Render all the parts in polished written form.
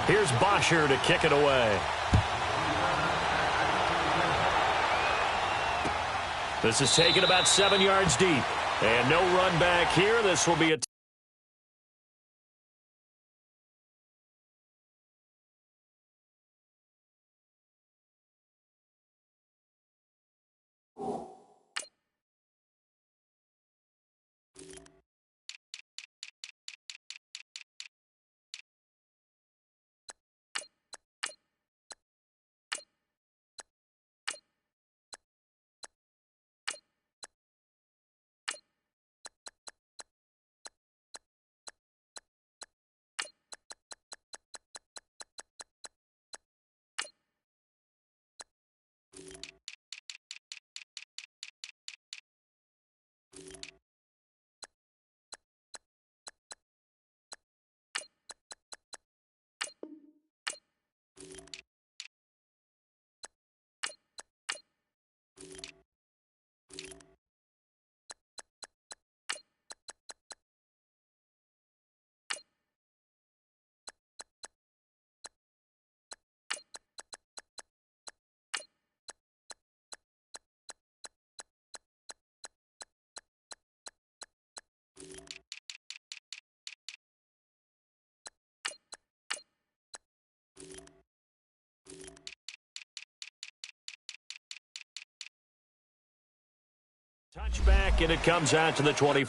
Here's Bosher to kick it away. This is taken about 7 yards deep. And no run back here. This will be a touchback, and it comes out to the 20.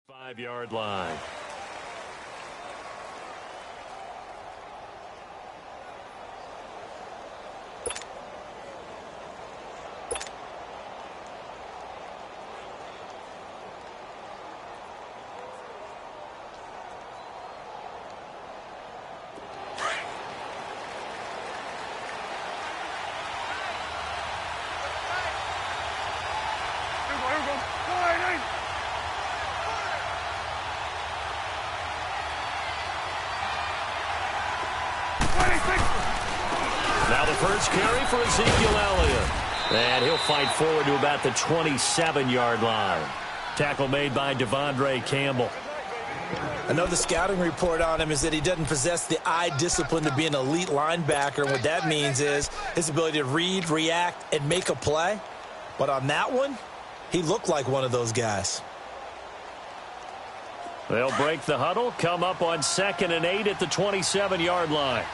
Five-yard line. Now the first carry for Ezekiel Elliott. And he'll fight forward to about the 27-yard line. Tackle made by Devondre Campbell. Another scouting report on him is that he doesn't possess the eye discipline to be an elite linebacker. And what that means is his ability to read, react, and make a play. But on that one, he looked like one of those guys. They'll break the huddle, come up on 2nd and 8 at the 27-yard line.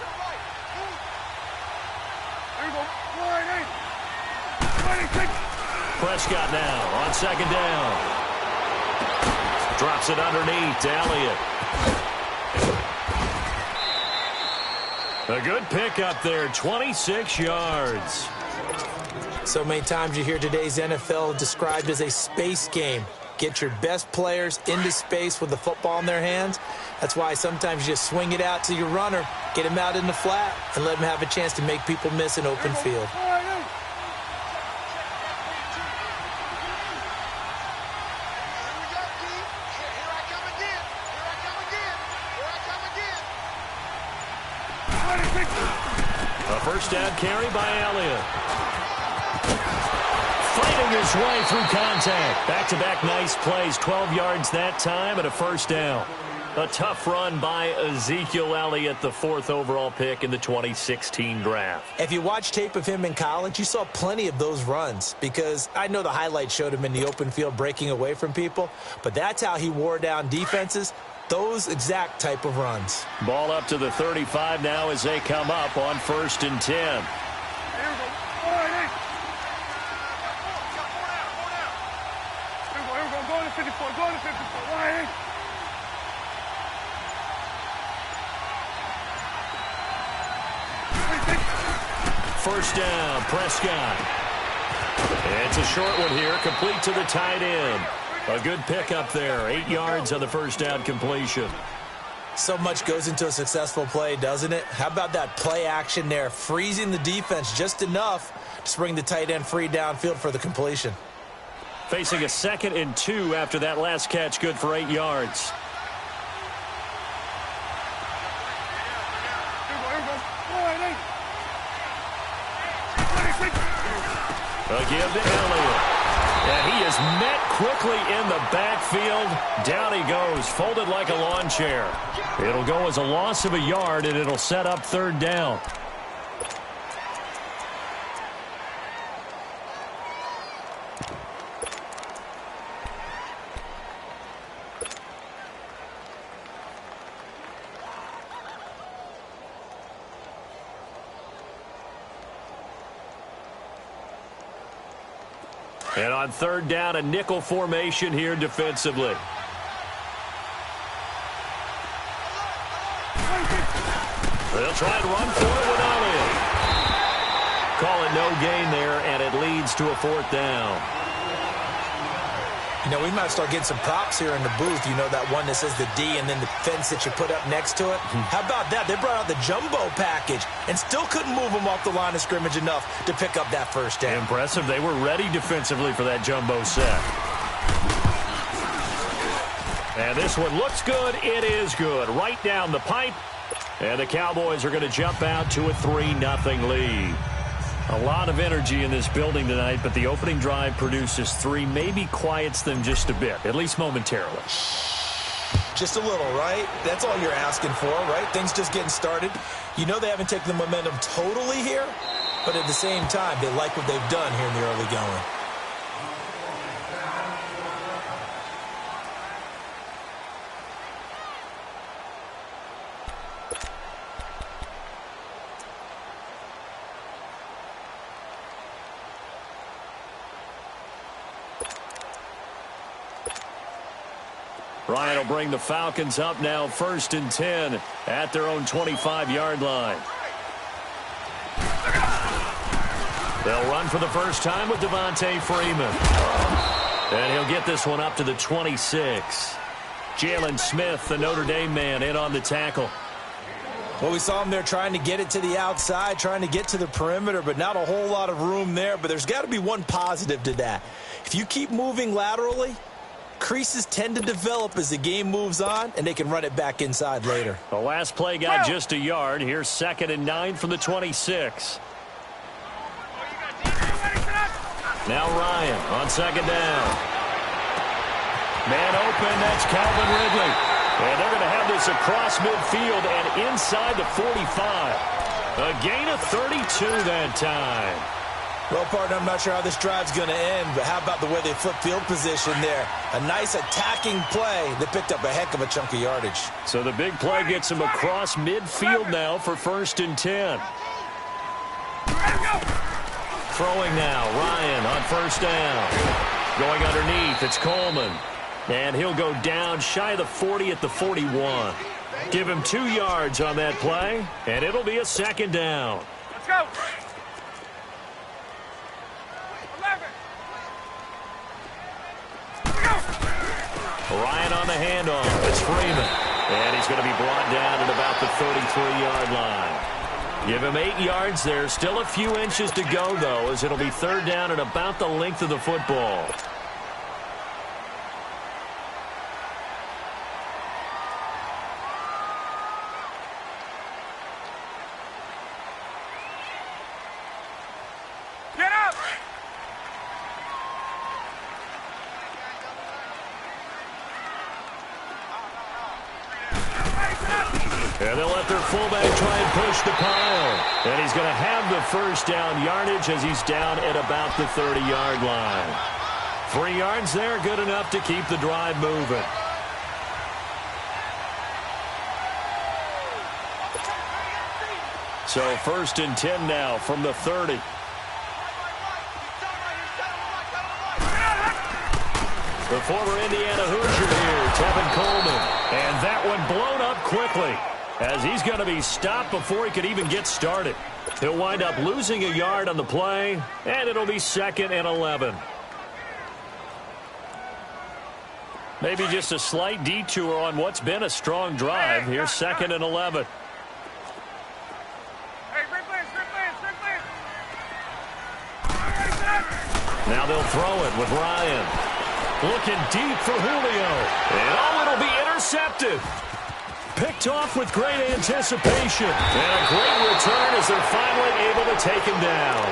Prescott now on 2nd down. Drops it underneath to Elliott. A good pickup there, 26 yards. So many times you hear today's NFL described as a space game. Get your best players into space with the football in their hands. That's why sometimes you just swing it out to your runner, get him out in the flat, and let him have a chance to make people miss an open field. first down carry by Elliott. Fighting his way through contact. Back-to-back nice plays. 12 yards that time and a first down. A tough run by Ezekiel Elliott, the 4th overall pick in the 2016 draft. If you watch tape of him in college, you saw plenty of those runs, because I know the highlights showed him in the open field breaking away from people, but that's how he wore down defenses, those exact type of runs. Ball up to the 35 now as they come up on 1st and 10. First down, Prescott. It's a short one here, complete to the tight end. A good pickup there, 8 yards on the first down completion. So much goes into a successful play, doesn't it? How about that play action there, freezing the defense just enough to bring the tight end free downfield for the completion. Facing a 2nd and 2 after that last catch, good for 8 yards. A give to Elliott. And he is met quickly in the backfield. Down he goes, folded like a lawn chair. It'll go as a loss of a yard, and it'll set up 3rd down. And on 3rd down, a nickel formation here defensively. They'll try and run for it with Elliott. Call it no gain there, and it leads to a 4th down. You know, we might start getting some props here in the booth. You know, that one that says the D and then the fence that you put up next to it. How about that? They brought out the jumbo package and still couldn't move them off the line of scrimmage enough to pick up that first down. Impressive. They were ready defensively for that jumbo set. And this one looks good. It is good. Right down the pipe. And the Cowboys are going to jump out to a 3-0 lead. A lot of energy in this building tonight, but the opening drive produces 3, maybe quiets them just a bit, at least momentarily. Just a little, right? That's all you're asking for, right? Things just getting started. You know they haven't taken the momentum totally here, but at the same time, they like what they've done here in the early going. Ryan will bring the Falcons up now, 1st and 10 at their own 25-yard line. They'll run for the first time with Devontae Freeman. And he'll get this one up to the 26. Jalen Smith, the Notre Dame man, in on the tackle. Well, we saw him there trying to get it to the outside, trying to get to the perimeter, but not a whole lot of room there. But there's got to be one positive to that. If you keep moving laterally, creases tend to develop as the game moves on, and they can run it back inside later. The last play got just a yard. Here's 2nd and 9 from the 26. Now Ryan on 2nd down. Man open, that's Calvin Ridley. And they're going to have this across midfield and inside the 45. A gain of 32 that time. Well, partner, I'm not sure how this drive's going to end, but how about the way they flip field position there? A nice attacking play that picked up a heck of a chunk of yardage. So the big play gets him across midfield now for 1st and 10. Throwing now, Ryan on 1st down. Going underneath, it's Coleman. And he'll go down shy of the 40 at the 41. Give him 2 yards on that play, and it'll be a 2nd down. Let's go. Ryan on the handoff. It's Freeman. And he's going to be brought down at about the 33-yard line. Give him 8 yards there. Still a few inches to go, though, as it'll be 3rd down at about the length of the football. And they'll let their fullback try and push the pile. And he's going to have the first down yardage as he's down at about the 30-yard line. 3 yards there, good enough to keep the drive moving. So 1st and 10 now from the 30. The former Indiana Hoosier here, Tevin Coleman. And that one blown up quickly, as he's going to be stopped before he could even get started. He'll wind up losing a yard on the play, and it'll be 2nd and 11. Maybe just a slight detour on what's been a strong drive. Here's 2nd and 11. Now they'll throw it with Ryan. Looking deep for Julio. And it'll be intercepted. Picked off with great anticipation. And a great return as they're finally able to take him down.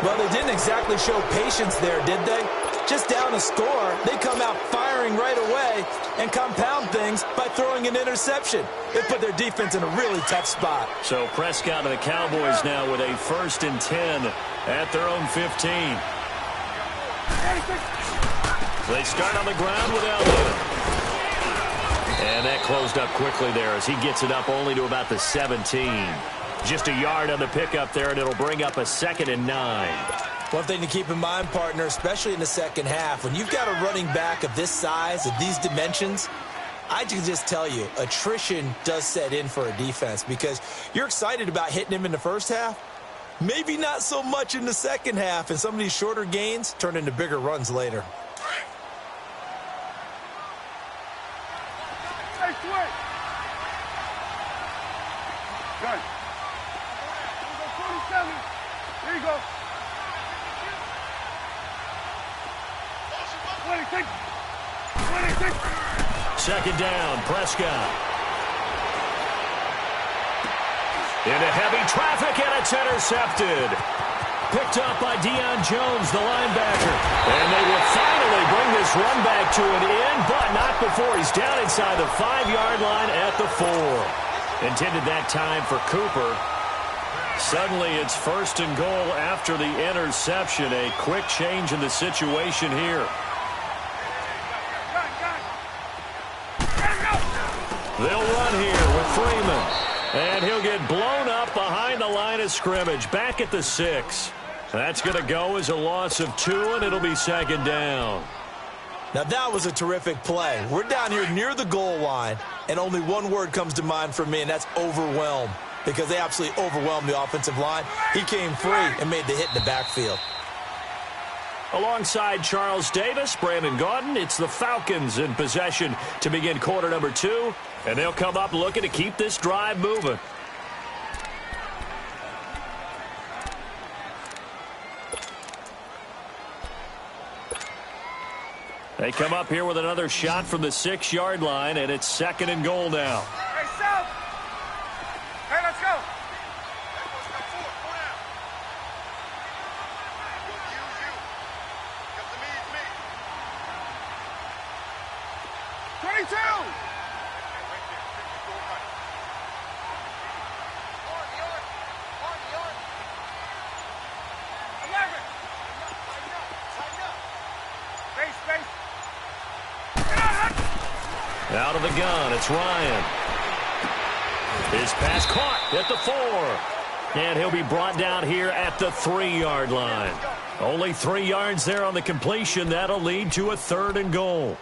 Well, they didn't exactly show patience there, did they? Just down a score, they come out firing right away and compound things by throwing an interception. They put their defense in a really tough spot. So Prescott and the Cowboys now with a 1st and 10 at their own 15. They start on the ground with Elliott. And that closed up quickly there as he gets it up only to about the 17. Just a yard on the pickup there, and it'll bring up a 2nd and 9. One thing to keep in mind, partner, especially in the second half, when you've got a running back of this size, of these dimensions, I can just tell you, attrition does set in for a defense because you're excited about hitting him in the first half. Maybe not so much in the second half, and some of these shorter gains turn into bigger runs later. There you go. 26. 26. 2nd down, Prescott. Into heavy traffic, and it's intercepted. Picked up by Deion Jones, the linebacker. And they will finally bring this run back to an end, but not before he's down inside the 5-yard line at the 4. Intended that time for Cooper. Suddenly it's 1st and goal after the interception. A quick change in the situation here. They'll run here with Freeman. And he'll get blown up behind the line of scrimmage. Back at the 6. That's going to go as a loss of 2, and it'll be 2nd down. Now that was a terrific play. We're down here near the goal line, and only one word comes to mind for me, and that's overwhelmed. Because they absolutely overwhelmed the offensive line. He came free and made the hit in the backfield. Alongside Charles Davis, Brandon Gaudin, it's the Falcons in possession to begin quarter number 2. And they'll come up looking to keep this drive moving. They come up here with another shot from the 6-yard line, and it's 2nd and goal now. Hey, South. Hey, let's go. 22. Out of the gun, it's Ryan. His pass caught at the 4. And he'll be brought down here at the 3-yard line. Only 3 yards there on the completion. That'll lead to a 3rd and goal.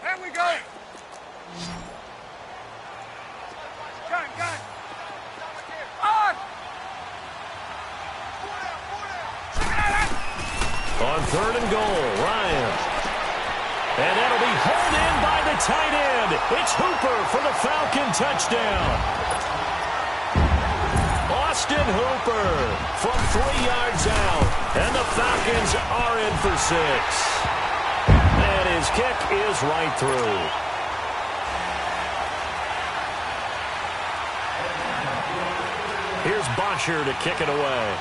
There we go. Gun. On. On 3rd and goal, Ryan. And that'll be hauled in by the tight end. It's Hooper for the Falcon touchdown. Austin Hooper from 3 yards out. And the Falcons are in for 6. And his kick is right through. Here's Bosher to kick it away.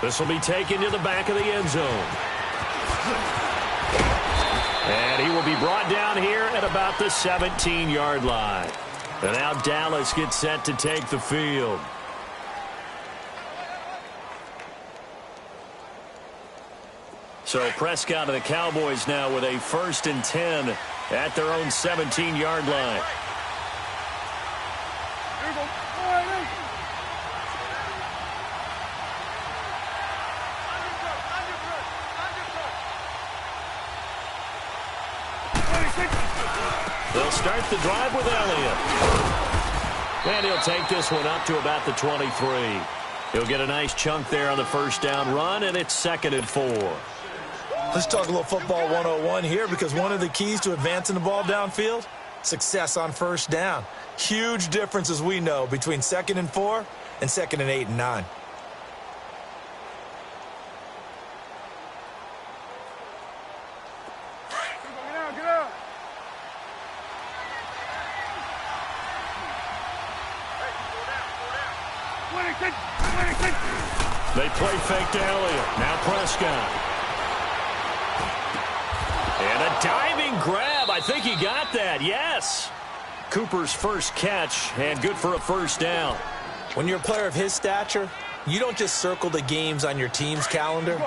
This will be taken to the back of the end zone. And he will be brought down here at about the 17-yard line. And now Dallas gets set to take the field. So Prescott and the Cowboys now with a 1st and 10 at their own 17-yard line. They'll start the drive with Elliott. And he'll take this one up to about the 23. He'll get a nice chunk there on the first down run, and it's 2nd and 4. Let's talk a little football 101 here, because one of the keys to advancing the ball downfield, success on first down. Huge difference, as we know, between 2nd and 4 and 2nd and 8 and 9. They play fake to Elliott. Now Prescott. And a diving grab. I think he got that. Yes. Cooper's first catch, and good for a first down. When you're a player of his stature, you don't just circle the games on your team's calendar.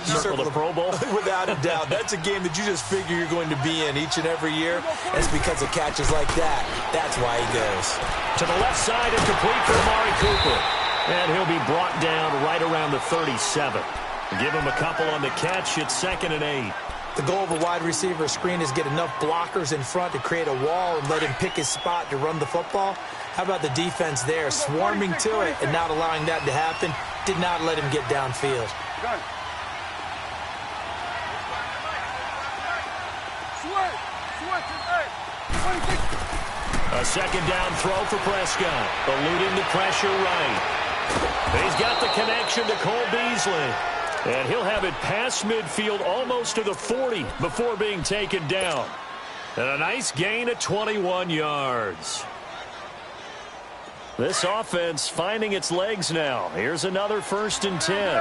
You circle the Pro Bowl. Without a doubt. That's a game that you just figure you're going to be in each and every year. It's because of catches like that. That's why he goes. To the left side and complete for Amari Cooper. And he'll be brought down right around the 37. Give him a couple on the catch. It's 2nd and 8. The goal of a wide receiver screen is get enough blockers in front to create a wall and let him pick his spot to run the football. How about the defense there, swarming to it and not allowing that to happen? Did not let him get downfield. A 2nd down throw for Prescott, eluding the pressure right. He's got the connection to Cole Beasley. And he'll have it past midfield almost to the 40 before being taken down. And a nice gain of 21 yards. This offense finding its legs now. Here's another 1st and 10.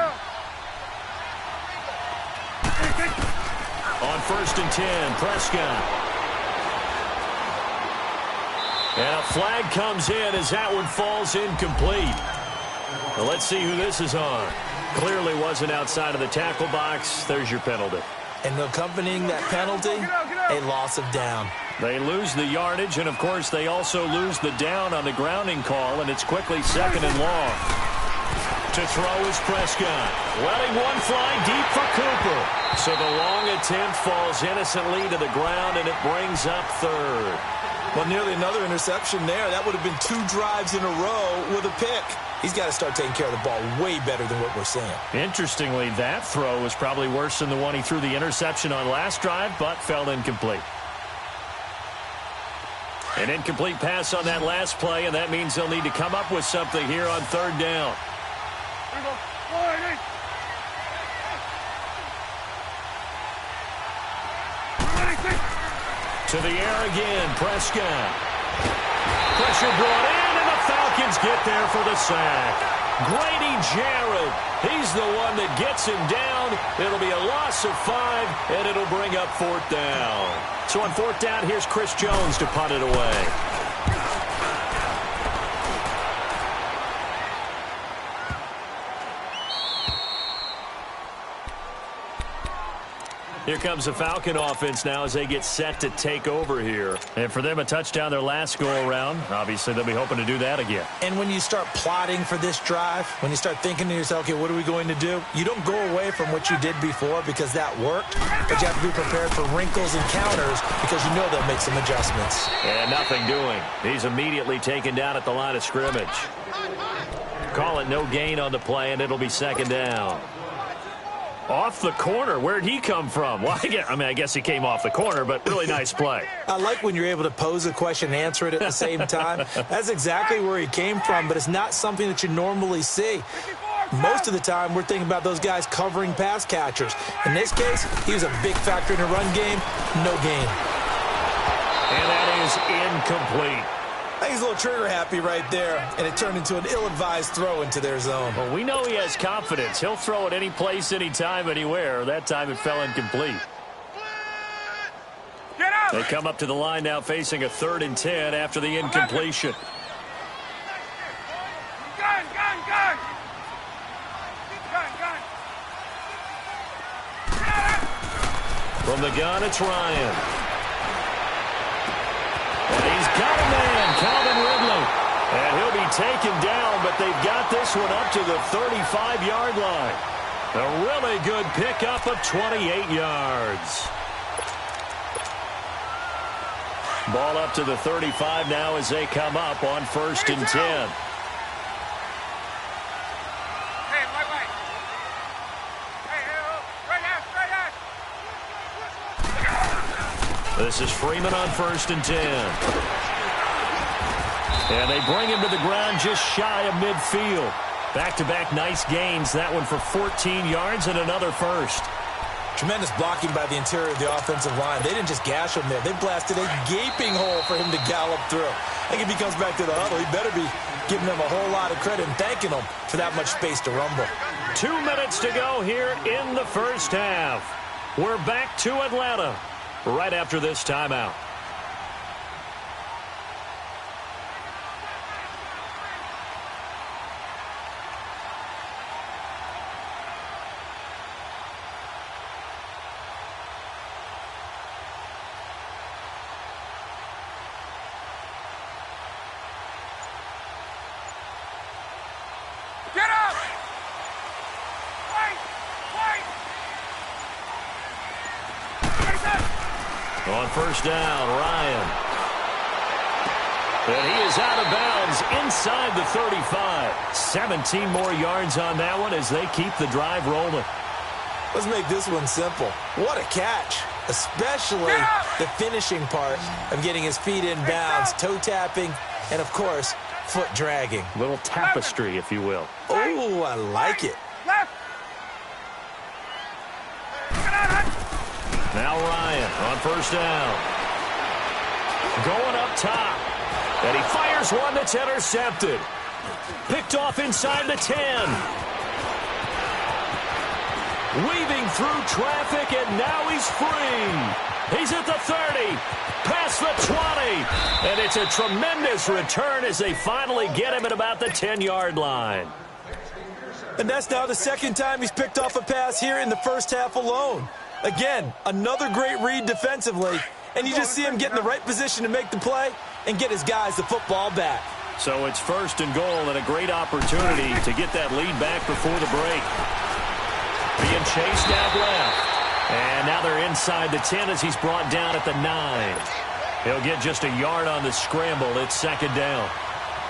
On 1st and 10, Prescott. And a flag comes in as that one falls incomplete. Well, let's see who this is on. Clearly wasn't outside of the tackle box. There's your penalty. And accompanying that penalty, a loss of down. They lose the yardage, and, of course, they also lose the down on the grounding call, and it's quickly 2nd and long. To throw is Prescott. Letting one fly deep for Cooper. So the long attempt falls innocently to the ground, and it brings up 3rd. Well, nearly another interception there. That would have been 2 drives in a row with a pick. He's got to start taking care of the ball way better than what we're seeing. Interestingly, that throw was probably worse than the one he threw the interception on last drive, but fell incomplete. An incomplete pass on that last play, and that means they'll need to come up with something here on 3rd down. To the air again, Prescott. Pressure brought in, and the Falcons get there for the sack. Grady Jarrett, he's the one that gets him down. It'll be a loss of 5, and it'll bring up 4th down. So on 4th down, here's Chris Jones to punt it away. Here comes the Falcon offense now as they get set to take over here. And for them, a touchdown their last go-around. Obviously, they'll be hoping to do that again. And when you start plotting for this drive, when you start thinking to yourself, okay, what are we going to do? You don't go away from what you did before because that worked, but you have to be prepared for wrinkles and counters because you know they'll make some adjustments. And nothing doing. He's immediately taken down at the line of scrimmage. Call it no gain on the play, and it'll be 2nd down. Off the corner. Where'd he come from? Well, I guess he came off the corner, but really nice play. I like when you're able to pose a question and answer it at the same time. That's exactly where he came from, but it's not something that you normally see. Most of the time, we're thinking about those guys covering pass catchers. In this case, he was a big factor in the run game. No gain. And that is incomplete. I think he's a little trigger happy right there, and it turned into an ill-advised throw into their zone. Well, we know he has confidence. He'll throw it any place, anytime, anywhere. That time it fell incomplete. Get out! They come up to the line now facing a 3rd and 10 after the incompletion. Gun! Gun! Gun! Gun! Gun! From the gun, it's Ryan. And he's got a man, Calvin Ridley. And he'll be taken down, but they've got this one up to the 35-yard line. A really good pickup of 28 yards. Ball up to the 35 now as they come up on 1st and 10. Hey, wait. Hey, right out. This is Freeman on 1st and 10. And they bring him to the ground just shy of midfield. Back-to-back nice gains. That one for 14 yards and another first. Tremendous blocking by the interior of the offensive line. They didn't just gash him there. They blasted a gaping hole for him to gallop through. I think if he comes back to the huddle, he better be giving them a whole lot of credit and thanking them for that much space to rumble. 2 minutes to go here in the first half. We're back to Atlanta right after this timeout. Get up! Wait! On 1st down, Ryan. And he is out of bounds inside the 35. 17 more yards on that one as they keep the drive rolling. Let's make this one simple. What a catch, especially the finishing part of getting his feet in bounds, toe tapping, and, of course, foot dragging. Little tapestry, if you will. Oh, I like it. Left! Now Ryan on 1st down. Going up top. And he fires one that's intercepted. Picked off inside the 10. Weaving through traffic, and now he's free. He's at the 30. Past the 20. And it's a tremendous return as they finally get him at about the 10-yard line. And that's now the 2nd time he's picked off a pass here in the first half alone. Again, another great read defensively, and you just see him get in the right position to make the play and get his guys the football back. So it's 1st and goal and a great opportunity to get that lead back before the break. Being chased out left. And now they're inside the 10 as he's brought down at the 9. He'll get just a yard on the scramble. It's 2nd down.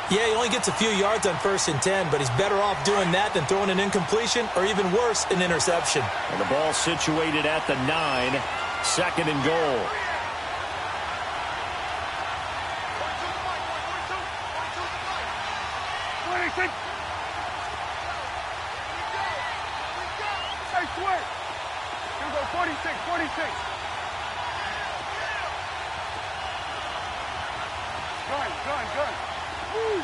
Yeah, he only gets a few yards on 1st and 10, but he's better off doing that than throwing an incompletion or even worse, an interception. And the ball situated at the 9. 2nd and goal. Hey, switch! Here we go, 46. Gun. Woo!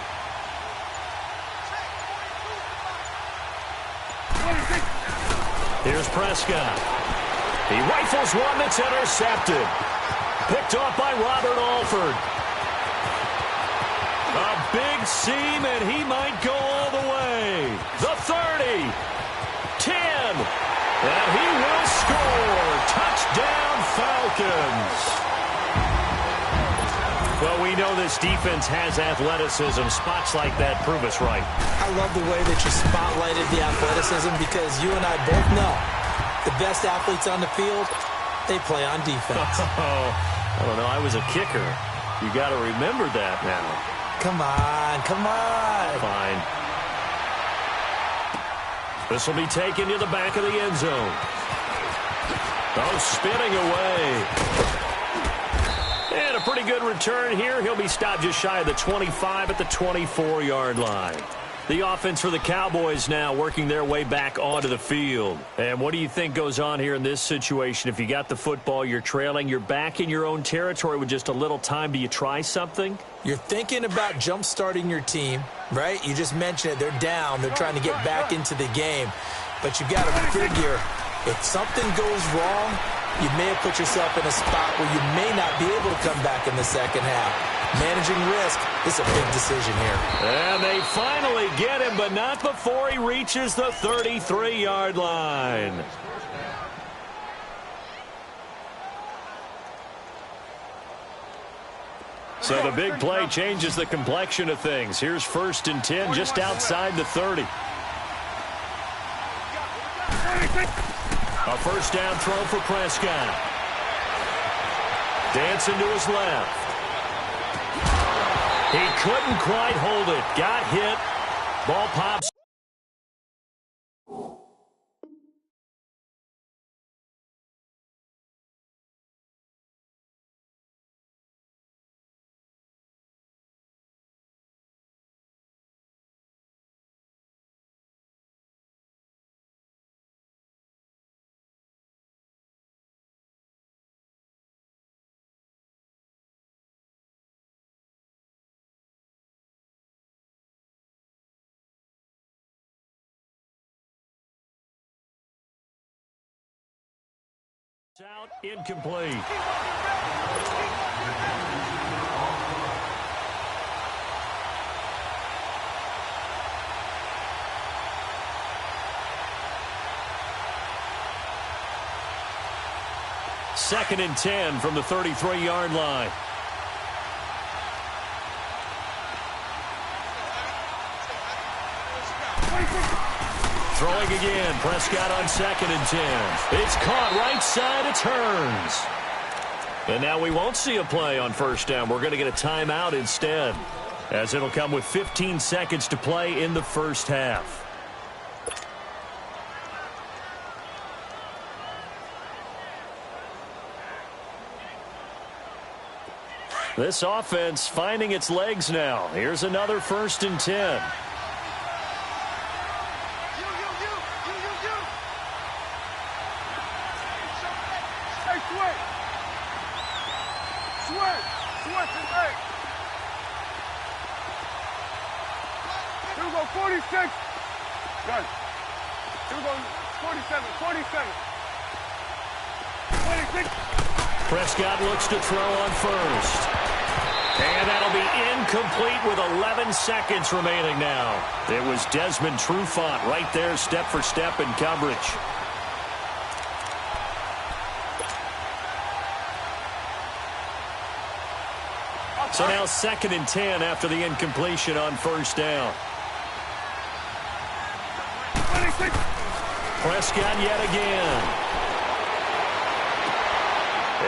26. Here's Prescott. He rifles one that's intercepted. Picked off by Robert Alford. A big seam, and he might go all the way. The 30. 10. And he will score. Touchdown, Falcons. Well, we know this defense has athleticism. Spots like that prove us right. I love the way that you spotlighted the athleticism because you and I both know the best athletes on the field, they play on defense. Oh, I don't know. I was a kicker. You got to remember that now. Come on. Fine. This will be taken to the back of the end zone. Oh, spinning away. And a pretty good return here. He'll be stopped just shy of the 25 at the 24-yard line. The offense for the Cowboys now working their way back onto the field. And what do you think goes on here in this situation? If you got the football, you're trailing, you're back in your own territory with just a little time. Do you try something? You're thinking about jump-starting your team, right? You just mentioned it. They're down. They're trying to get back into the game. But you've got to figure if something goes wrong, you may have put yourself in a spot where you may not be able to come back in the second half. Managing risk is a big decision here. And they finally get him, but not before he reaches the 33-yard line. So the big play changes the complexion of things. Here's 1st and 10 just outside the 30. A first down throw for Prescott. Dancing to his left. He couldn't quite hold it. Got hit. Ball pops. Out, incomplete. Second and 10 from the 33-yard line. Throwing again. Prescott on 2nd and 10. It's caught right side. It turns. And now we won't see a play on first down. We're going to get a timeout instead, as it'll come with 15 seconds to play in the first half. This offense finding its legs now. Here's another 1st and 10. Here we go, 46. Good. Here we go, 47, 47. 26. Prescott looks to throw on first. And that'll be incomplete with 11 seconds remaining now. It was Desmond Trufant right there, step for step in coverage. So now 2nd and 10 after the incompletion on first down. 26. Prescott yet again.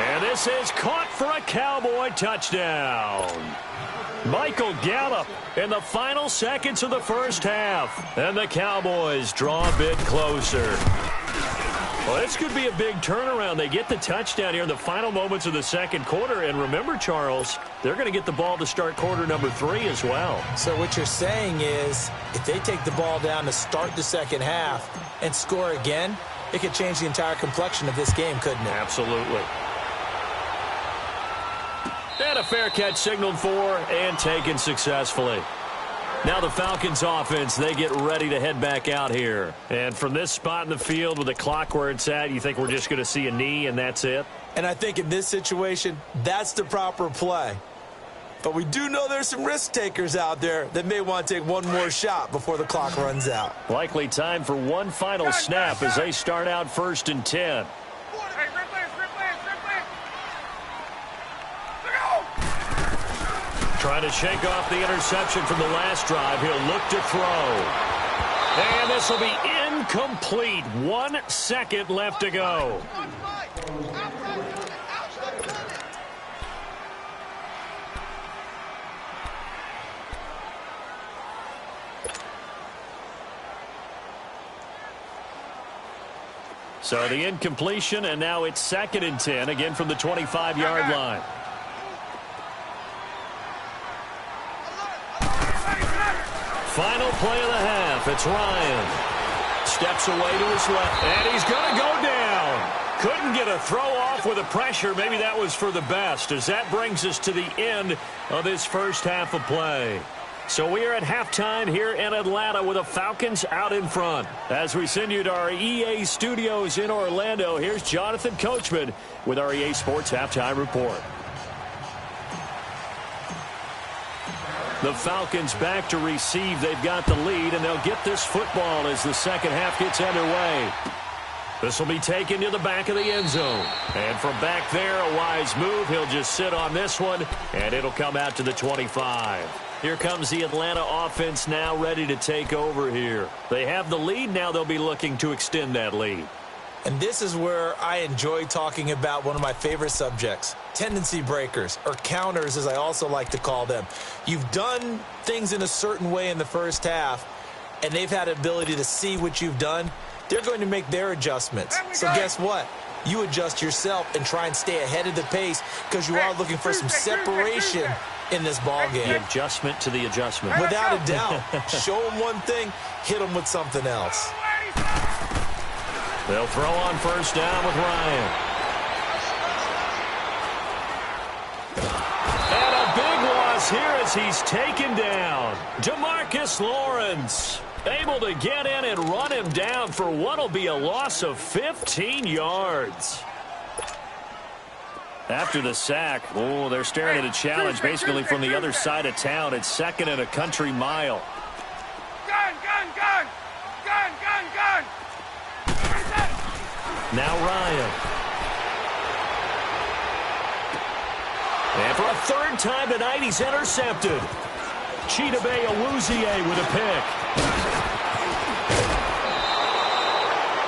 And this is caught for a Cowboy touchdown. Michael Gallup in the final seconds of the first half. And the Cowboys draw a bit closer. Well, this could be a big turnaround. They get the touchdown here in the final moments of the second quarter. And remember, Charles, they're going to get the ball to start quarter number 3 as well. So what you're saying is if they take the ball down to start the second half and score again, it could change the entire complexion of this game, couldn't it? Absolutely. And a fair catch signaled for and taken successfully. Now the Falcons offense, they get ready to head back out here. And from this spot in the field with the clock where it's at, you think we're just going to see a knee and that's it? And I think in this situation, that's the proper play. But we do know there's some risk takers out there that may want to take one more shot before the clock runs out. Likely time for one final snap as they start out 1st and 10. Trying to shake off the interception from the last drive. He'll look to throw. And this will be incomplete. 1 second left to go. So the incompletion, and now it's 2nd and 10, again from the 25-yard line. Final play of the half. It's Ryan. Steps away to his left, and he's going to go down. Couldn't get a throw off with the pressure. Maybe that was for the best, as that brings us to the end of this first half of play. So we are at halftime here in Atlanta with the Falcons out in front. As we send you to our EA studios in Orlando, here's Jonathan Coachman with our EA Sports Halftime Report. The Falcons back to receive. They've got the lead, and they'll get this football as the second half gets underway. This will be taken to the back of the end zone. And from back there, a wise move. He'll just sit on this one, and it'll come out to the 25. Here comes the Atlanta offense now ready to take over here. They have the lead. Now they'll be looking to extend that lead. And this is where I enjoy talking about one of my favorite subjects, tendency breakers, or counters as I also like to call them. You've done things in a certain way in the first half, and they've had an ability to see what you've done. They're going to make their adjustments. So guess what? You adjust yourself and try and stay ahead of the pace because you are looking for some separation in this ball game. The adjustment to the adjustment. Without a doubt. Show them one thing, hit them with something else. They'll throw on first down with Ryan. And a big loss here as he's taken down. DeMarcus Lawrence able to get in and run him down for what will be a loss of 15 yards. After the sack, they're staring at a challenge basically from the other side of town. It's second and a country mile. Gun, gun, gun! Gun, gun, gun! Now Ryan. And for a third time tonight, he's intercepted. Chidobe Awuzie with a pick.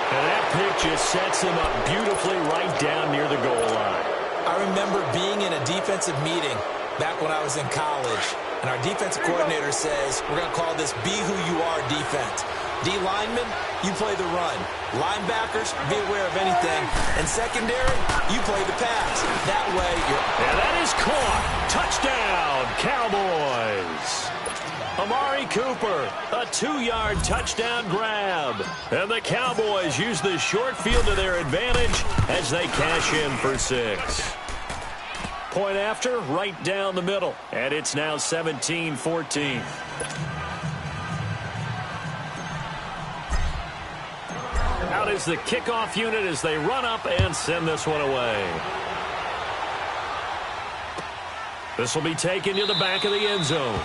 And that pick just sets him up beautifully right down near the goal line. I remember being in a defensive meeting back when I was in college, and our defensive coordinator says, we're going to call this Be Who You Are defense. D linemen, you play the run. Linebackers, be aware of anything. And secondary, you play the pass. That way, you're... And that is caught. Touchdown, Cowboys. Amari Cooper, a 2-yard touchdown grab. And the Cowboys use the short field to their advantage as they cash in for 6. Point after, right down the middle. And it's now 17-14. Out is the kickoff unit as they run up and send this one away. This will be taken to the back of the end zone.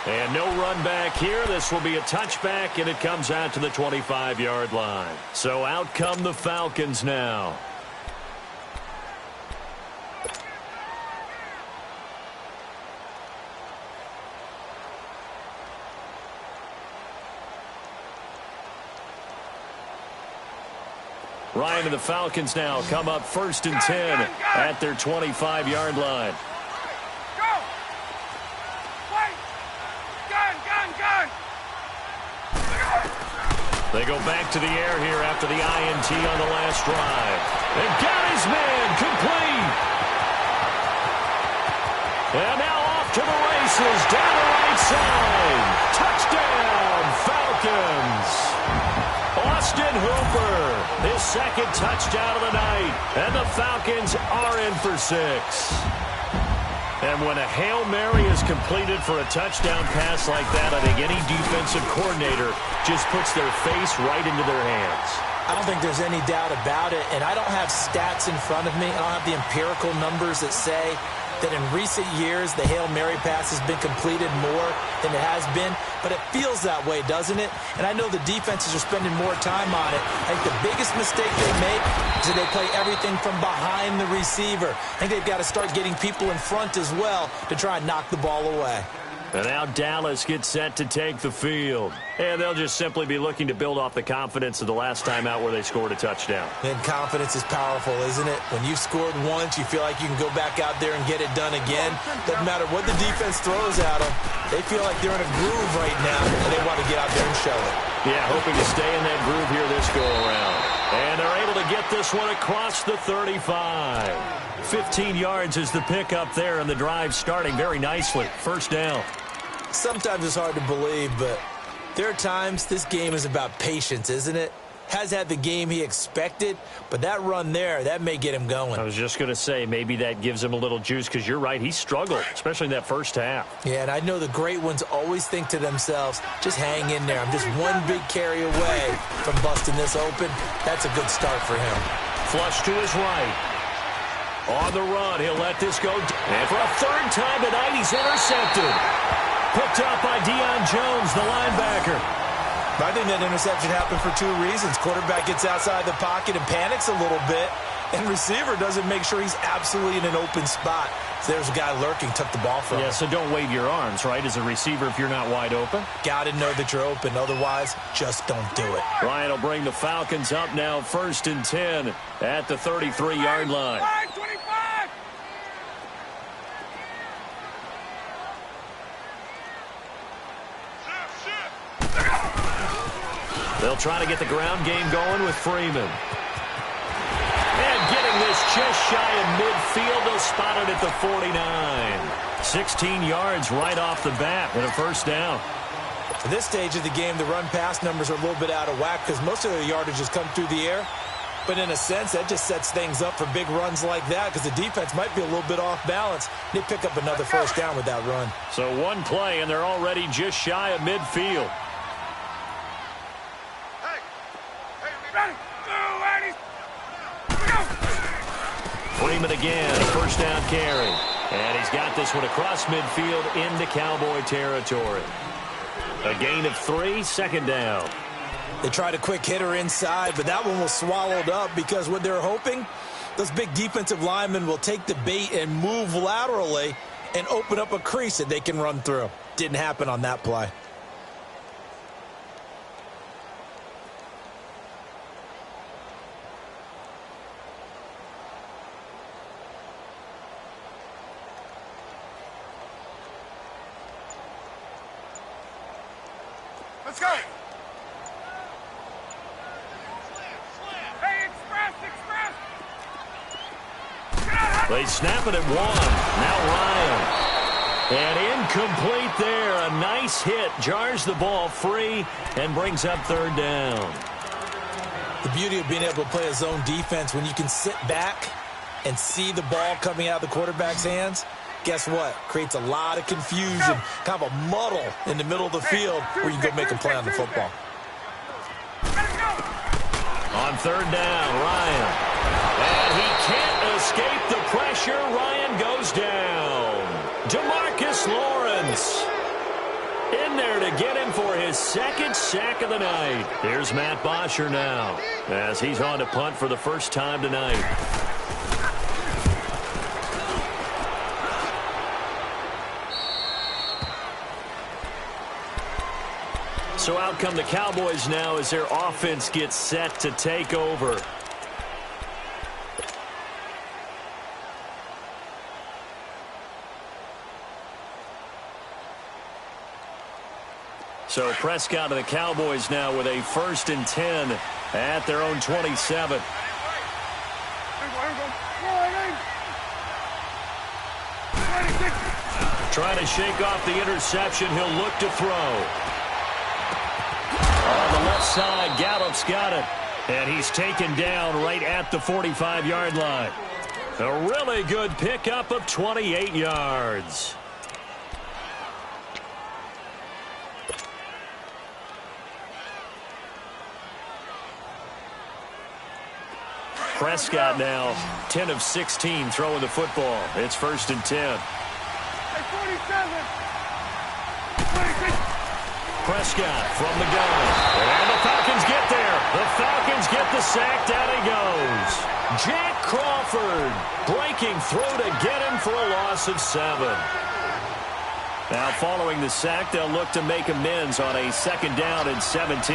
And no run back here. This will be a touchback, and it comes out to the 25-yard line. So out come the Falcons now. Ryan and the Falcons now come up 1st and 10 at their 25-yard line. Go! Wait! Gun, gun, gun! They go back to the air here after the INT on the last drive. They've got his man complete. And now off to the races down the right side. Touchdown, Falcons. Austin Hooper, his second touchdown of the night, and the Falcons are in for 6. And when a Hail Mary is completed for a touchdown pass like that, I think any defensive coordinator just puts their face right into their hands. I don't think there's any doubt about it, and I don't have stats in front of me. I don't have the empirical numbers that say that in recent years the Hail Mary pass has been completed more than it has been, but it feels that way, doesn't it? And I know the defenses are spending more time on it. I think the biggest mistake they make is that they play everything from behind the receiver. I think they've got to start getting people in front as well to try and knock the ball away. And now Dallas gets set to take the field. And they'll just simply be looking to build off the confidence of the last time out where they scored a touchdown. And confidence is powerful, isn't it? When you've scored once, you feel like you can go back out there and get it done again. Doesn't matter what the defense throws at them. They feel like they're in a groove right now, and they want to get out there and show it. Yeah, hoping to stay in that groove here this go-around. And they're able to get this one across the 35. 15 yards is the pickup there, and the drive starting very nicely. First down. Sometimes it's hard to believe, but There are times this game is about patience, isn't it? Has had the game he expected, but that run there, that may get him going. I was just going to say, maybe that gives him a little juice, because you're right, he struggled, especially in that first half. Yeah, and I know the great ones always think to themselves, just hang in there. I'm just one big carry away from busting this open. That's a good start for him. Flush to his right. On the run, he'll let this go. And for a third time tonight, he's intercepted. Picked up by Deion Jones, the linebacker. I think that interception happened for two reasons. Quarterback gets outside the pocket and panics a little bit, and receiver doesn't make sure he's absolutely in an open spot. So there's a guy lurking, took the ball from him. Yeah, so don't wave your arms, right, as a receiver if you're not wide open. Got to know that you're open. Otherwise, just don't do it. Ryan will bring the Falcons up now, 1st and 10 at the 33-yard line. They'll try to get the ground game going with Freeman. And getting this just shy of midfield, they'll spot it at the 49. 16 yards right off the bat and a first down. At this stage of the game, the run-pass numbers are a little bit out of whack because most of the yardage has come through the air. But in a sense, that just sets things up for big runs like that because the defense might be a little bit off balance. They pick up another first down with that run. So one play, and they're already just shy of midfield. Freeman again, a first down carry. And he's got this one across midfield into Cowboy territory. A gain of 3, second down. They tried a quick hitter inside, but that one was swallowed up because what they're hoping, those big defensive linemen will take the bait and move laterally and open up a crease that they can run through. Didn't happen on that play. Let's go. Hey, express. They snap it at 1. Now Ryan. And incomplete there. A nice hit. Jars the ball free and brings up 3rd down. The beauty of being able to play a zone defense when you can sit back and see the ball coming out of the quarterback's hands, guess what? Creates a lot of confusion, kind of a muddle in the middle of the field where you can go make a play on the football. On 3rd down, Ryan. And he can't escape the pressure. Ryan goes down. DeMarcus Lawrence in there to get him for his 2nd sack of the night. Here's Matt Bosher now as he's on to punt for the first time tonight. So out come the Cowboys now as their offense gets set to take over. So Prescott and the Cowboys now with a 1st and 10 at their own 27. Trying to shake off the interception. He'll look to throw. On the left side, Gallup's got it. And he's taken down right at the 45-yard line. A really good pickup of 28 yards. Prescott now 10 of 16 throwing the football. It's 1st and 10. Hey, 47. 26. Prescott from the gun. And the Falcons get there. The Falcons get the sack. Down he goes. Jack Crawford breaking through to get him for a loss of 7. Now following the sack, they'll look to make amends on a 2nd down and 17.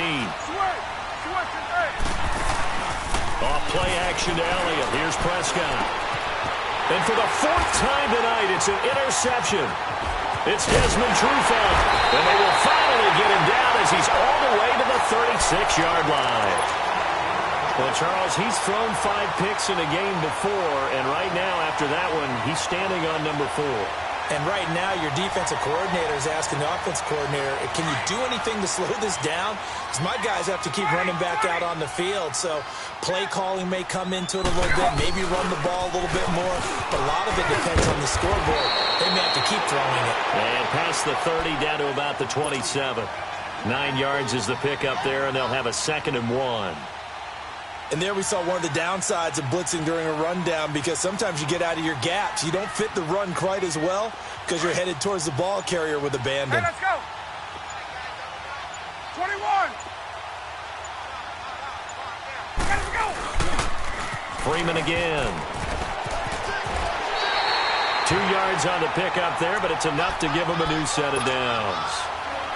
Off play action to Elliott. Here's Prescott. And for the 4th time tonight, it's an interception. It's Desmond Trufant. And they will finally get him down as he's all the way to the 36-yard line. Well, Charles, he's thrown 5 picks in a game before, and right now after that one, he's standing on number 4. And right now, your defensive coordinator is asking the offensive coordinator, can you do anything to slow this down? Because my guys have to keep running back out on the field. So play calling may come into it a little bit, maybe run the ball a little bit more. But a lot of it depends on the scoreboard. They may have to keep throwing it. And past the 30 down to about the 27. 9 yards is the pickup there, and they'll have a 2nd and 1. And there we saw one of the downsides of blitzing during a rundown, because sometimes you get out of your gaps. You don't fit the run quite as well because you're headed towards the ball carrier with abandon. Hey, let's go. 21. Let's go. Freeman again. 2 yards on the pickup there, but it's enough to give him a new set of downs.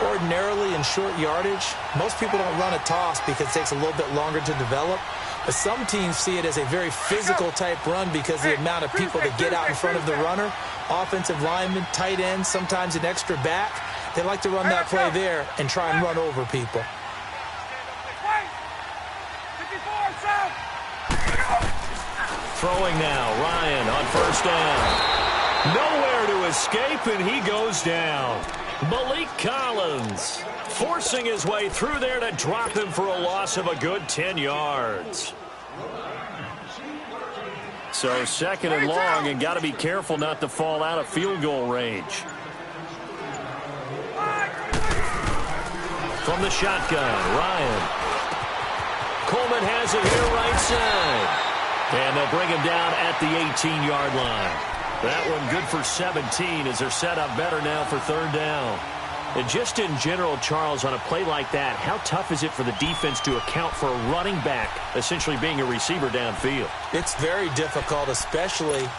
Ordinarily in short yardage, most people don't run a toss because it takes a little bit longer to develop. But some teams see it as a very physical type run because of the amount of people that get out in front of the runner, offensive linemen, tight ends, sometimes an extra back. They like to run that play there and try and run over people. Throwing now, Ryan on 1st down. Nowhere to escape, and he goes down. Malik Collins forcing his way through there to drop him for a loss of a good 10 yards. So 2nd and long, and got to be careful not to fall out of field goal range. From the shotgun, Ryan. Coleman has it here right side. And they'll bring him down at the 18-yard line. That one good for 17 as they're set up better now for 3rd down. And just in general, Charles, on a play like that, how tough is it for the defense to account for a running back essentially being a receiver downfield? It's very difficult, especially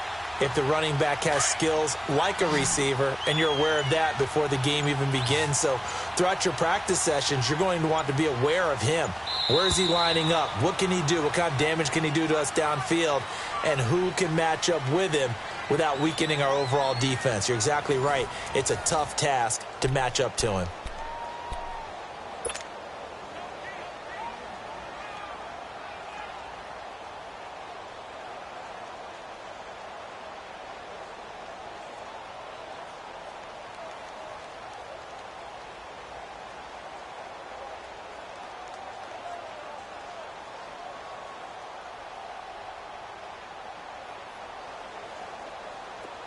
if the running back has skills like a receiver, and you're aware of that before the game even begins. So throughout your practice sessions, you're going to want to be aware of him. Where is he lining up? What can he do? What kind of damage can he do to us downfield? And who can match up with him without weakening our overall defense? You're exactly right. It's a tough task to match up to him.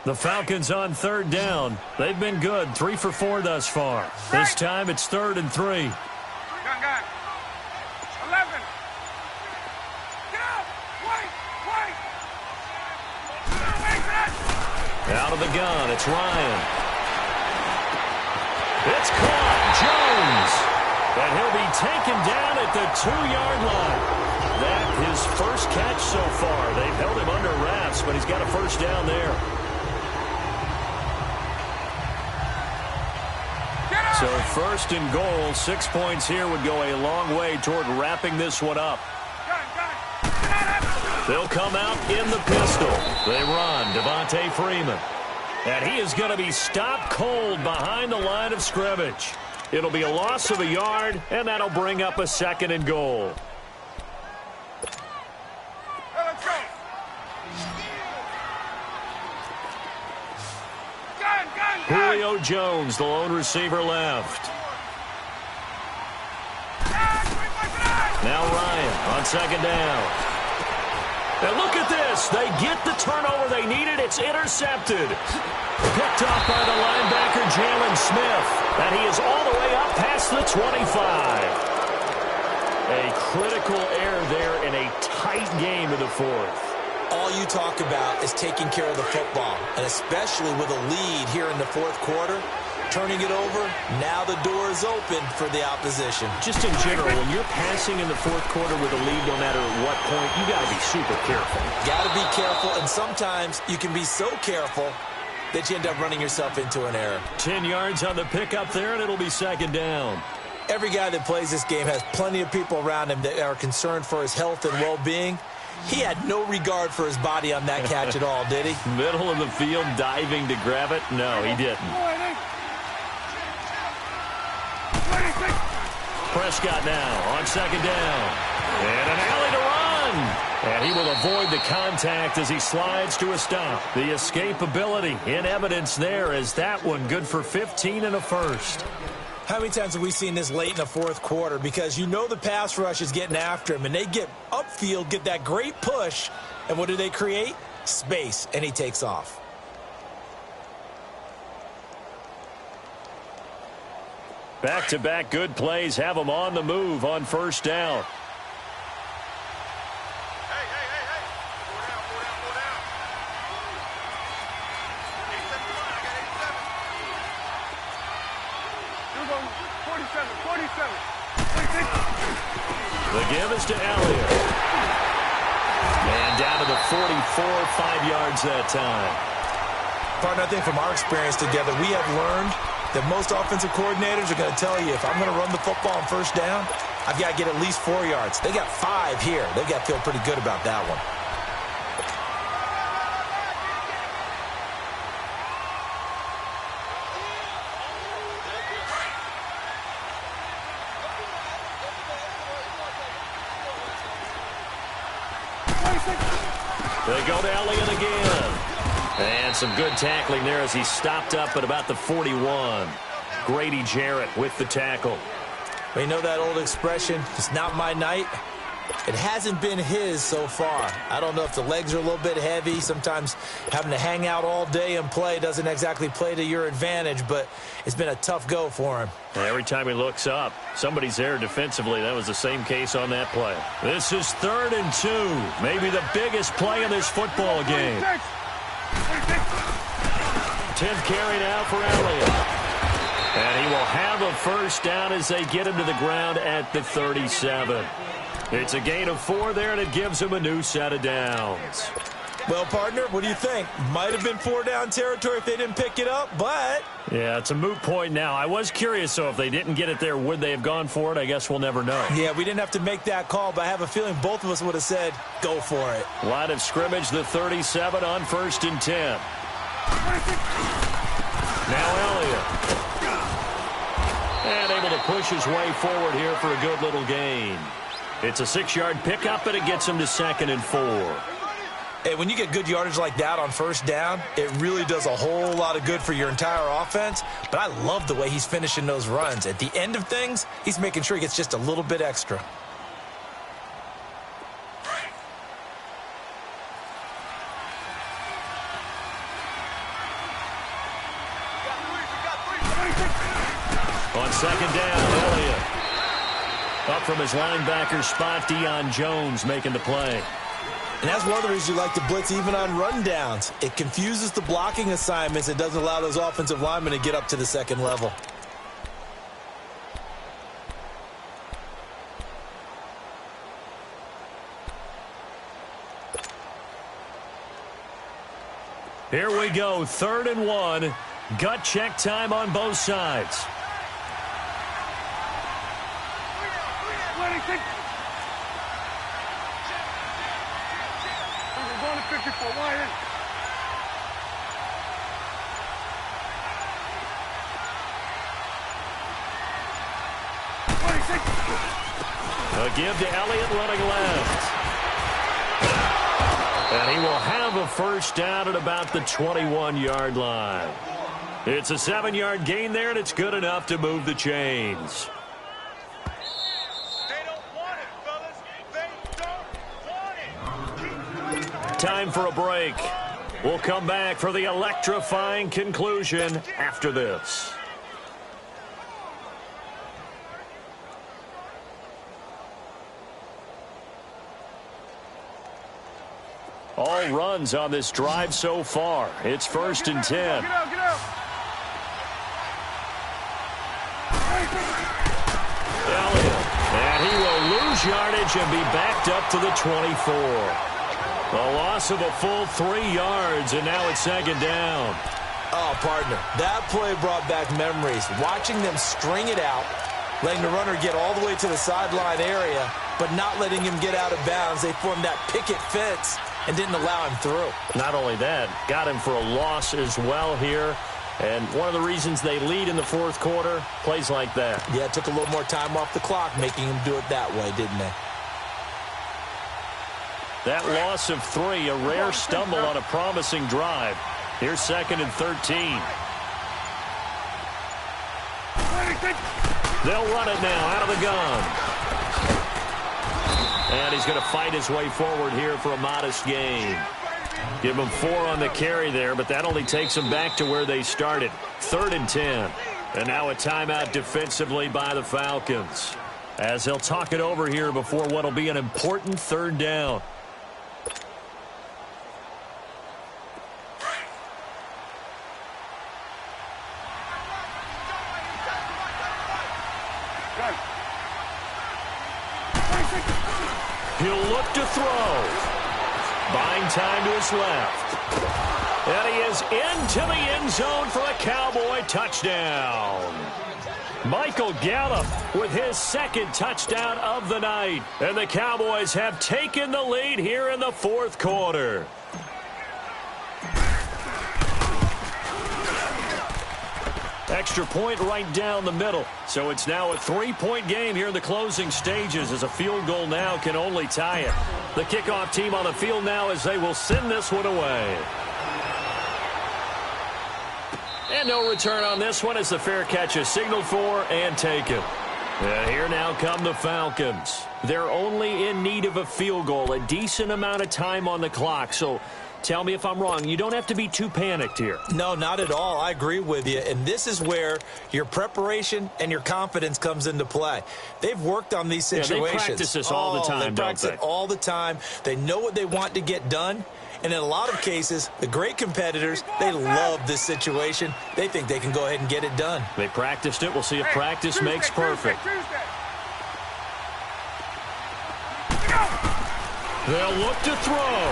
The Falcons on 3rd down. They've been good, 3 for 4 thus far. This time it's 3rd and 3. Gun. 11. Get out. Wait. Out of the gun, it's Ryan. It's caught. Jones. And he'll be taken down at the 2-yard line. That his first catch so far. They've held him under wraps, but he's got a 1st down there. So 1st and goal, 6 points here would go a long way toward wrapping this one up. They'll come out in the pistol. They run, Devontae Freeman. And he is going to be stopped cold behind the line of scrimmage. It'll be a loss of a yard, and that'll bring up a 2nd and goal. Julio Jones, the lone receiver left. Now Ryan on 2nd down. And look at this. They get the turnover they needed. It's intercepted. Picked off by the linebacker, Jalen Smith. And he is all the way up past the 25. A critical error there in a tight game in the 4th. All you talk about is taking care of the football, and especially with a lead here in the 4th quarter, turning it over, now the door is open for the opposition. Just in general, when you're passing in the 4th quarter with a lead, no matter at what point, you got to be super careful. Got to be careful, and sometimes you can be so careful that you end up running yourself into an error. 10 yards on the pickup there, and it'll be 2nd down. Every guy that plays this game has plenty of people around him that are concerned for his health and well-being. He had no regard for his body on that catch at all, did he? Middle of the field, diving to grab it? No, he didn't. Prescott now on 2nd down. And an alley to run. And he will avoid the contact as he slides to a stop. The escapability in evidence there as that one good for 15 and a first. How many times have we seen this late in the fourth quarter? Because you know the pass rush is getting after him, and they get upfield, get that great push, and what do they create? Space, and he takes off. Back-to-back good plays have him on the move on first down. The give is to Elliott. And down to the 44, 5 yards that time. Partner, I think from our experience together, we have learned that most offensive coordinators are going to tell you, if I'm going to run the football on first down, I've got to get at least 4 yards. They got 5 here. They've got to feel pretty good about that one. They go to Elliott again. And some good tackling there as he stopped up at about the 41. Grady Jarrett with the tackle. Well, you know that old expression, it's not my night? It hasn't been his so far. I don't know if the legs are a little bit heavy. Sometimes having to hang out all day and play doesn't exactly play to your advantage, but it's been a tough go for him. Every time he looks up, somebody's there defensively. That was the same case on that play. This is 3rd and 2. Maybe the biggest play of this football game. 10th carry now for Elliott. And he will have a first down as they get him to the ground at the 37. It's a gain of 4 there, and it gives him a new set of downs. Well, partner, what do you think? Might have been 4-down territory if they didn't pick it up, but... Yeah, it's a moot point now. I was curious, so if they didn't get it there, would they have gone for it? I guess we'll never know. Yeah, we didn't have to make that call, but I have a feeling both of us would have said, go for it. Line of scrimmage, the 37 on 1st and 10. Now Elliott. And able to push his way forward here for a good little gain. It's a 6-yard pickup, and it gets him to 2nd and 4. Hey, when you get good yardage like that on first down, it really does a whole lot of good for your entire offense. But I love the way he's finishing those runs. At the end of things, he's making sure he gets just a little bit extra. On 2nd down, Elliott. Up from his linebacker spot, Deion Jones making the play. And that's one of the reasons you like to blitz even on rundowns. It confuses the blocking assignments. It doesn't allow those offensive linemen to get up to the second level. Here we go, 3rd and 1. Gut check time on both sides. Going to 54, wide in. A give to Elliott running left. And he will have a first down at about the 21-yard line. It's a 7-yard gain there, and it's good enough to move the chains. They don't want it, fellas. They don't want it. Time for a break. We'll come back for the electrifying conclusion after this. All runs on this drive so far. It's 1st and 10. Get out, get out. Elliott. And he will lose yardage and be backed up to the 24. A loss of a full 3 yards, and now it's 2nd down. Oh, partner, that play brought back memories. Watching them string it out, letting the runner get all the way to the sideline area, but not letting him get out of bounds. They formed that picket fence and didn't allow him through. Not only that, got him for a loss as well here. And one of the reasons they lead in the 4th quarter, plays like that. Yeah, it took a little more time off the clock, making him do it that way, didn't they? That loss of 3, a rare stumble on a promising drive. Here's 2nd and 13. They'll run it now out of the gun. And he's going to fight his way forward here for a modest gain. Give him 4 on the carry there, but that only takes them back to where they started. 3rd and 10. And now a timeout defensively by the Falcons, as they'll talk it over here before what will be an important 3rd down. He'll look to throw. Buying time to his left. And he is into the end zone for a Cowboy touchdown. Michael Gallup with his 2nd touchdown of the night. And the Cowboys have taken the lead here in the 4th quarter. Extra point right down the middle. So it's now a 3-point game here in the closing stages, as a field goal now can only tie it. The kickoff team on the field now as they will send this one away. And no return on this one as the fair catch is signaled for and taken. And here now come the Falcons. They're only in need of a field goal, a decent amount of time on the clock. So tell me if I'm wrong. You don't have to be too panicked here. No, not at all. I agree with you. And this is where your preparation and your confidence comes into play. They've worked on these situations. They practice this all the time, they practice it all the time. They know what they want to get done. And in a lot of cases, the great competitors, they love this situation. They think they can go ahead and get it done. They practiced it. We'll see if practice makes perfect. They'll look to throw.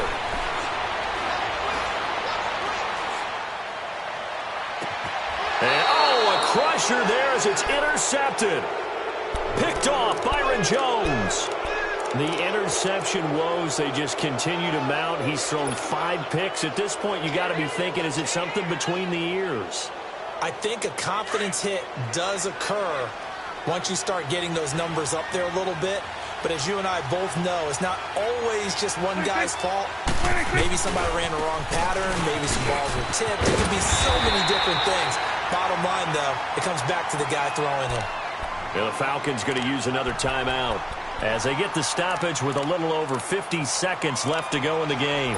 And, a crusher there as it's intercepted. Picked off Byron Jones. The interception woes, they just continue to mount. He's thrown 5 picks. At this point, you got to be thinking, is it something between the ears? I think a confidence hit does occur once you start getting those numbers up there a little bit. But as you and I both know, it's not always just one guy's fault. Maybe somebody ran the wrong pattern. Maybe some balls were tipped. It could be so many different things. Bottom line, though, it comes back to the guy throwing them. Yeah, the Falcons going to use another timeout as they get the stoppage with a little over 50 seconds left to go in the game.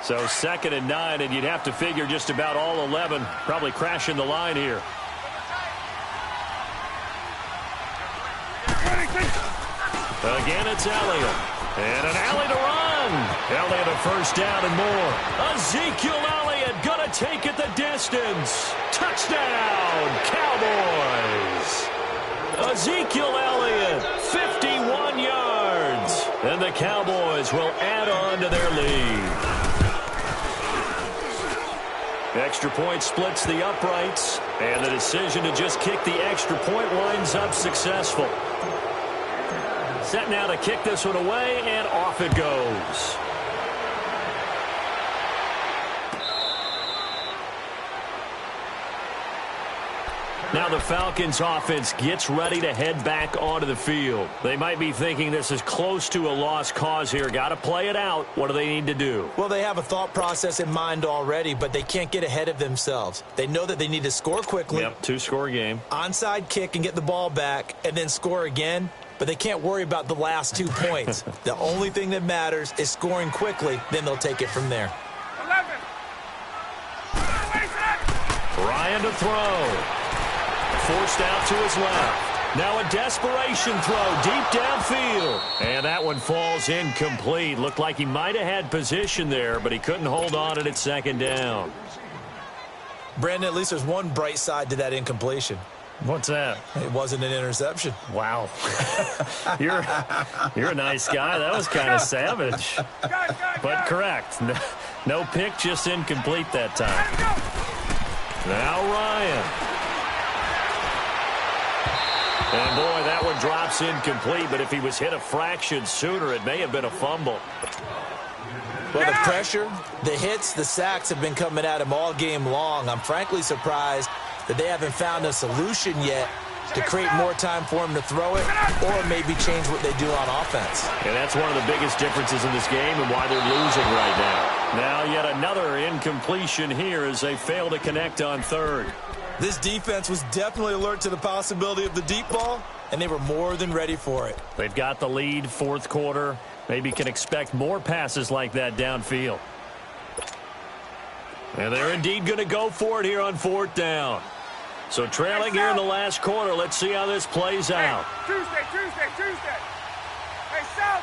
So 2nd and 9, and you'd have to figure just about all 11 probably crashing the line here. Again, it's Elliott. And an alley to run. Elliott a first down and more. Ezekiel Elliott going to take it the distance. Touchdown, Cowboys. Ezekiel Elliott, 51 yards. And the Cowboys will add on to their lead. Extra point splits the uprights. And the decision to just kick the extra point winds up successful. Set now to kick this one away, and off it goes. Now the Falcons offense gets ready to head back onto the field. They might be thinking this is close to a lost cause here. Got to play it out. What do they need to do? Well, they have a thought process in mind already, but they can't get ahead of themselves. They know that they need to score quickly. Yep, 2-score game. Onside kick and get the ball back and then score again. But they can't worry about the last 2 points. The only thing that matters is scoring quickly. Then they'll take it from there. 11. Ryan to throw. Forced out to his left. Now a desperation throw deep downfield. And that one falls incomplete. Looked like he might have had position there, but he couldn't hold on at 2nd down. Brandon, at least there's one bright side to that incompletion. What's that? It wasn't an interception. Wow. You're a nice guy. That was kind of savage. But correct. No pick, just incomplete that time. Now Ryan. And boy, that one drops incomplete, but if he was hit a fraction sooner, it may have been a fumble. Well, the pressure, the hits, the sacks have been coming at him all game long. I'm frankly surprised that they haven't found a solution yet to create more time for him to throw it or maybe change what they do on offense. And that's one of the biggest differences in this game and why they're losing right now. Now yet another incompletion here as they fail to connect on third. This defense was definitely alert to the possibility of the deep ball, and they were more than ready for it. They've got the lead, fourth quarter. Maybe can expect more passes like that downfield. And they're indeed going to go for it here on fourth down. So trailing here in the last quarter. Let's see how this plays out. Tuesday. Hey, South.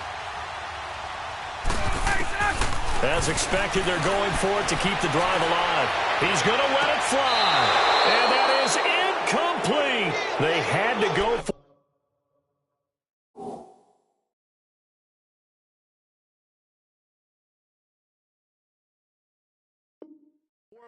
Hey, South. As expected, they're going for it to keep the drive alive. He's going to let it fly. And that is incomplete. They had to go for it.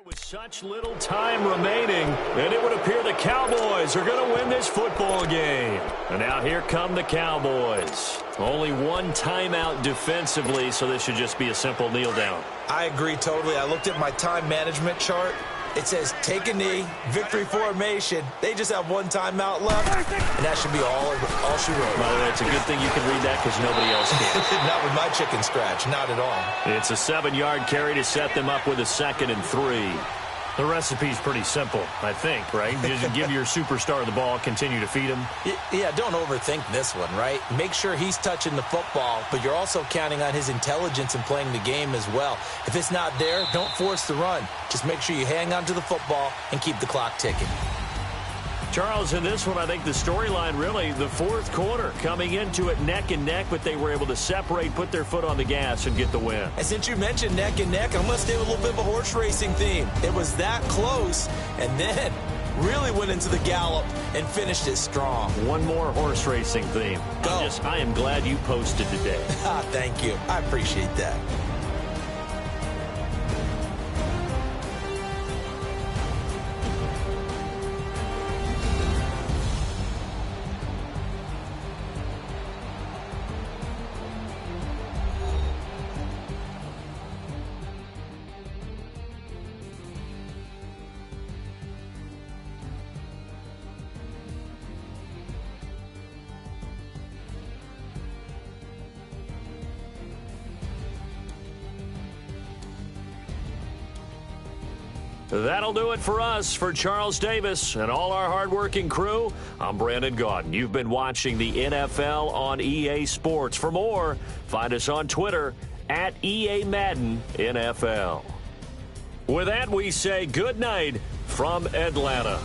With such little time remaining, and it would appear the Cowboys are going to win this football game. And now here come the Cowboys. Only one timeout defensively, so this should just be a simple kneel down. I agree totally. I looked at my time management chart. It says take a knee, victory formation. They just have one timeout left, and that should be all she wrote. By the way, it's a good thing you can read that because nobody else can. Not with my chicken scratch, not at all. It's a 7-yard carry to set them up with a 2nd and 3. The recipe's pretty simple, I think, right? Just give your superstar the ball, continue to feed him. Yeah, don't overthink this one, right? Make sure he's touching the football, but you're also counting on his intelligence in playing the game as well. If it's not there, don't force the run. Just make sure you hang on to the football and keep the clock ticking. Charles, in this one, I think the storyline really, the fourth quarter, coming into it neck and neck, but they were able to separate, put their foot on the gas, and get the win. And since you mentioned neck and neck, I'm going to stay with a little bit of a horse racing theme. It was that close, and then really went into the gallop and finished it strong. One more horse racing theme. Go. I am glad you posted today. Thank you. I appreciate that. That'll do it for us. For Charles Davis and all our hardworking crew, I'm Brandon Gaudin. You've been watching the NFL on EA Sports. For more, find us on Twitter at EA Madden NFL. With that, we say good night from Atlanta.